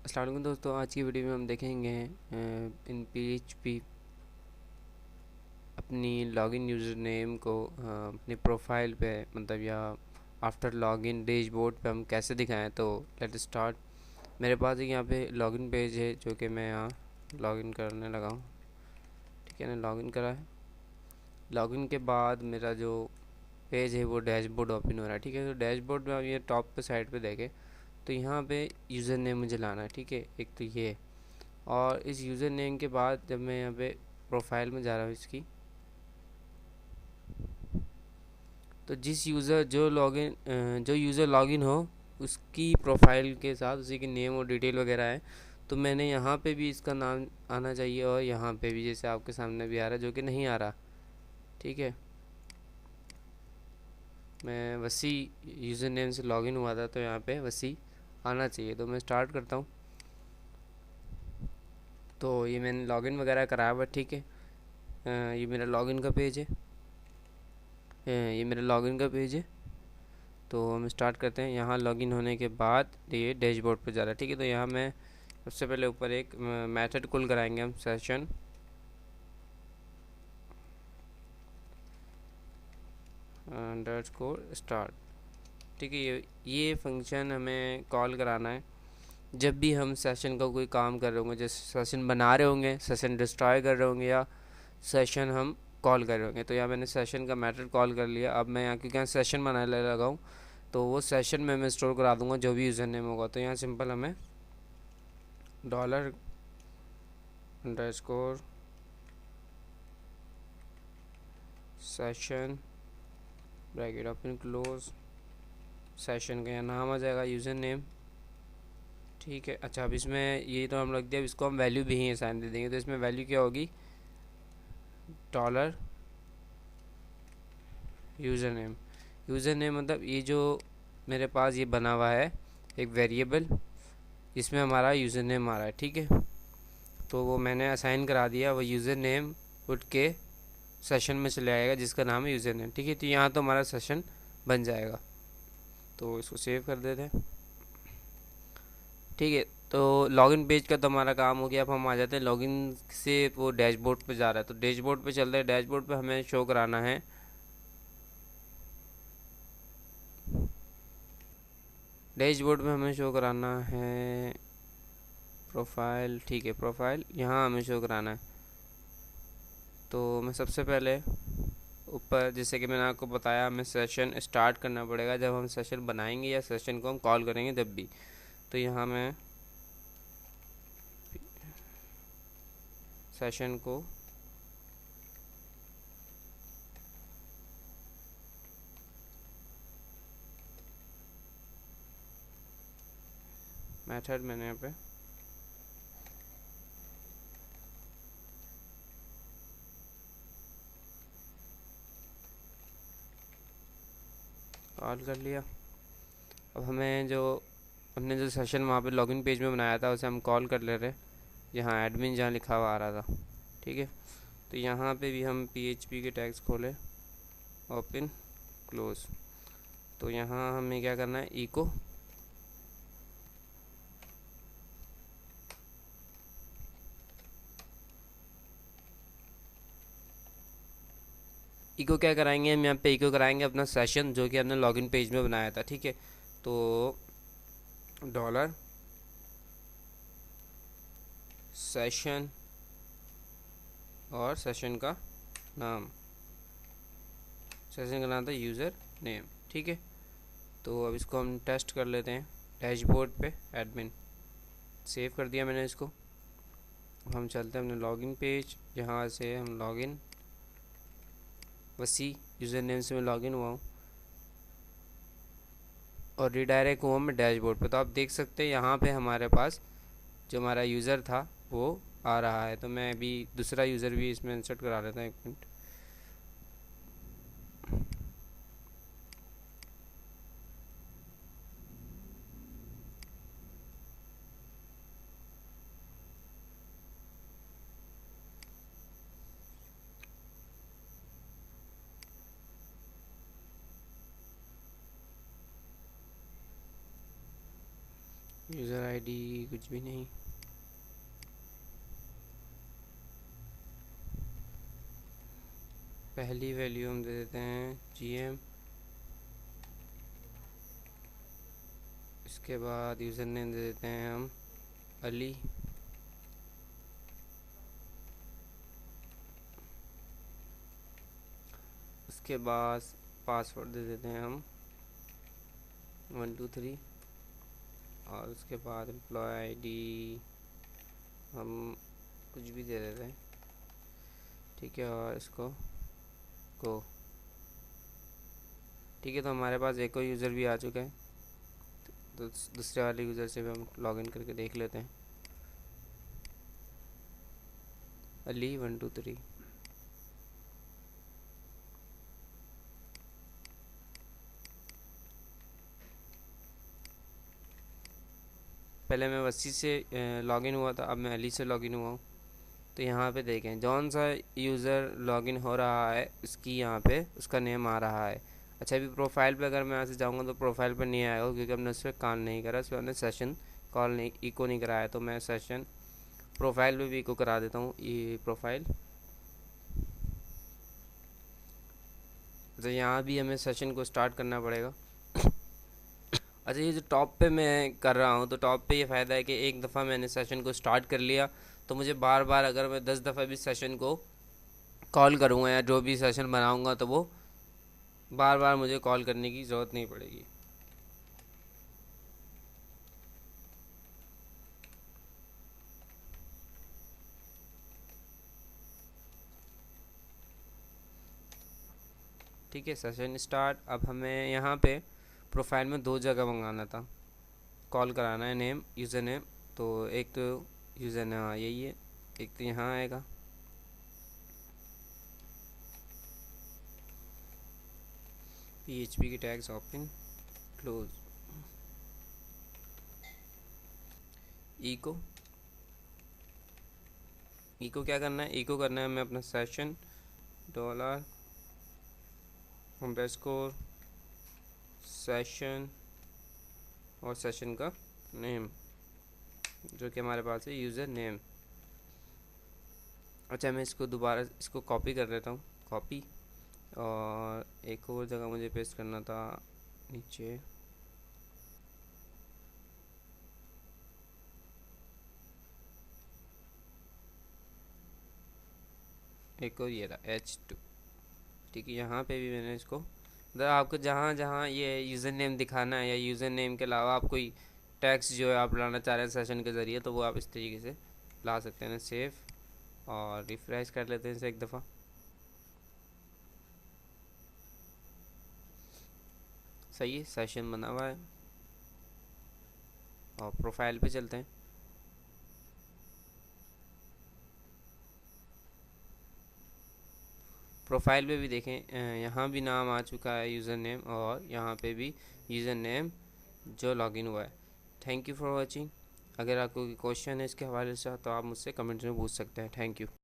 अस्सलाम वालेकुम दोस्तों, आज की वीडियो में हम देखेंगे इन पीएचपी अपनी लॉगिन यूज़र नेम को अपनी प्रोफाइल पे मतलब या आफ्टर लॉगिन डैशबोर्ड पे हम कैसे दिखाएं। तो लेट स्टार्ट। मेरे पास एक यहाँ पे लॉगिन पेज है जो कि मैं यहाँ लॉगिन करने लगा हूँ। ठीक है ना, लॉगिन करा है। लॉगिन के बाद मेरा जो पेज है वो डैशबोर्ड ओपन हो रहा है। ठीक है, तो डैशबोर्ड में आप ये टॉप पे साइड पे देखें तो यहाँ पे यूज़र नेम मुझे लाना है। ठीक है, एक तो ये, और इस यूज़र नेम के बाद जब मैं यहाँ पे प्रोफाइल में जा रहा हूँ इसकी, तो जिस यूज़र जो यूज़र लॉगिन हो उसकी प्रोफाइल के साथ उसी की नेम और डिटेल वगैरह है। तो मैंने यहाँ पे भी इसका नाम आना चाहिए और यहाँ पे भी, जैसे आपके सामने भी आ रहा है जो कि नहीं आ रहा। ठीक है, मैं वसी यूज़र नेम से लॉगिन हुआ था तो यहाँ पे वसी आना चाहिए। तो मैं स्टार्ट करता हूँ। तो ये मैंने लॉगिन वगैरह कराया हुआ। ठीक है, ये मेरा लॉगिन का पेज है। ये मेरा लॉगिन का पेज है। तो हम स्टार्ट करते हैं। यहाँ लॉगिन होने के बाद ये डैशबोर्ड पर जा रहा है। ठीक है, तो यहाँ मैं सबसे पहले ऊपर एक मेथड कॉल कराएंगे हम, सेशन अंडरस्कोर स्टार्ट। ठीक है, ये फंक्शन हमें कॉल कराना है जब भी हम सेशन का कोई काम कर रहे होंगे, जैसे सेशन बना रहे होंगे, सेशन डिस्ट्रॉय कर रहे होंगे या सेशन हम कॉल कर रहे होंगे। तो यहाँ मैंने सेशन का मेथड कॉल कर लिया। अब मैं यहाँ क्योंकि यहाँ सेशन बनाने लगा हूँ तो वो सेशन में मैं स्टोर करा दूंगा जो भी यूज़र नेम होगा। तो यहाँ सिंपल हमें dollar underscore session bracket open close, session का यहाँ नाम आ जाएगा यूज़र नेम। ठीक है, अच्छा अब इसमें ये तो हम रख दिया। अब इसको हम वैल्यू भी ही असाइन दे देंगे। तो इसमें वैल्यू क्या होगी, dollar user name. User name मतलब ये जो मेरे पास ये बना हुआ है एक वेरिएबल, इसमें हमारा यूज़र नेम आ रहा है। ठीक है, तो वो मैंने असाइन करा दिया। वो यूज़र नेम उठ के सेशन में चले आएगा जिसका नाम है यूज़र नेम। ठीक है, तो यहाँ तो हमारा सेशन बन जाएगा। तो इसको सेव कर देते हैं। ठीक है, तो लॉगिन पेज का तो हमारा काम हो गया। अब हम आ जाते हैं लॉगिन से वो डैशबोर्ड पे जा रहा है। तो डैशबोर्ड पे चल रहा है। डैशबोर्ड पे हमें शो कराना है, डैशबोर्ड में हमें शो कराना है प्रोफाइल। ठीक है, प्रोफाइल यहाँ हमें शो कराना है। तो मैं सबसे पहले ऊपर, जैसे कि मैंने आपको बताया, हमें सेशन स्टार्ट करना पड़ेगा जब हम सेशन बनाएंगे या सेशन को हम कॉल करेंगे जब भी। तो यहाँ मैं सेशन को मेथड मैंने यहाँ पे कॉल कर लिया। अब हमें जो हमने जो सेशन वहाँ पे लॉगिन पेज में बनाया था उसे हम कॉल कर ले रहे। यहाँ एडमिन जहाँ लिखा हुआ आ रहा था। ठीक है, तो यहाँ पे भी हम पीएचपी के टैग्स खोले, ओपन क्लोज। तो यहाँ हमें क्या करना है, इको क्या कराएंगे हम यहाँ पे, इको कराएंगे अपना सेशन जो कि हमने लॉगिन पेज में बनाया था। ठीक है, तो डॉलर सेशन और सेशन का नाम, सेशन का नाम था यूज़र नेम। ठीक है, तो अब इसको हम टेस्ट कर लेते हैं डैशबोर्ड पे। एडमिन सेव कर दिया मैंने इसको। हम चलते हैं अपने लॉगिन पेज, यहाँ से हम लॉगिन, वसी यूज़र नेम से मैं लॉगिन हुआ हूँ और रिडायरेक्ट हुआ मैं डैशबोर्ड पे। तो आप देख सकते हैं यहाँ पे हमारे पास जो हमारा यूज़र था वो आ रहा है। तो मैं अभी दूसरा यूज़र भी इसमें इंसर्ट करा लेता हूँ, एक मिनट। यूज़र आईडी कुछ भी नहीं। पहली वैल्यू हम दे देते हैं GM। इसके बाद यूज़र नेम दे देते हैं हम अली। उसके बाद पासवर्ड दे देते हैं हम 123। और उसके बाद एम्प्लॉय आईडी हम कुछ भी दे देते हैं, ठीक है। और इसको गो, ठीक है। तो हमारे पास एक और यूज़र भी आ चुका है, तो दूसरे वाले यूज़र से भी हम लॉगिन करके देख लेते हैं। अली 123। पहले मैं वसी से लॉगिन हुआ था, अब मैं अली से लॉगिन हुआ हूँ। तो यहाँ पे देखें जौन सा यूज़र लॉगिन हो रहा है उसकी यहाँ पे उसका नेम आ रहा है। अच्छा, अभी प्रोफाइल पे अगर मैं यहाँ से जाऊँगा तो प्रोफाइल पे नहीं आएगा, क्योंकि हमने उस पर कॉल नहीं करा, उस पर हमने सेशन कॉल नहीं इको नहीं कराया। तो मैं सेशन प्रोफाइल पे भी इको करा देता हूँ ये प्रोफाइल। तो यहाँ भी हमें सेशन को स्टार्ट करना पड़ेगा। अच्छा, ये जो टॉप पे मैं कर रहा हूँ, तो टॉप पे ये फ़ायदा है कि एक दफ़ा मैंने सेशन को स्टार्ट कर लिया तो मुझे बार बार अगर मैं 10 दफ़ा भी सेशन को कॉल करूँगा या जो भी सेशन बनाऊँगा तो वो बार बार मुझे कॉल करने की ज़रूरत नहीं पड़ेगी। ठीक है, सेशन स्टार्ट। अब हमें यहाँ पे प्रोफाइल में दो जगह मंगाना था, कॉल कराना है नेम यूज़र नेम। तो एक तो यूज़र नेम हाँ यही है, एक तो यहाँ आएगा। PHP की tags open close echo. Echo क्या करना है, इको करना है हमें अपना सेशन डॉलर अंडरस्कोर सेशन और सेशन का नेम जो कि हमारे पास है यूज़र नेम। अच्छा, मैं इसको दोबारा इसको कॉपी कर लेता हूँ, कॉपी। और एक और जगह मुझे पेस्ट करना था नीचे, एक और ये रहा H2। ठीक है, यहाँ पे भी मैंने इसको मतलब आपको जहाँ जहाँ ये यूज़र नेम दिखाना है या यूज़र नेम के अलावा आप कोई टैक्स जो है आप लाना चाह रहे हैं सेशन के ज़रिए, तो वो आप इस तरीके से ला सकते हैं। सेव और रिफ्रेश कर लेते हैं इसे एक दफ़ा। सही है, सेशन बना हुआ है। और प्रोफाइल पे चलते हैं। प्रोफाइल पे भी देखें यहाँ भी नाम आ चुका है यूज़र नेम, और यहाँ पे भी यूज़र नेम जो लॉगिन हुआ है। Thank you for watching. अगर आपको कोई क्वेश्चन है इसके हवाले से तो आप मुझसे कमेंट्स में पूछ सकते हैं। Thank you.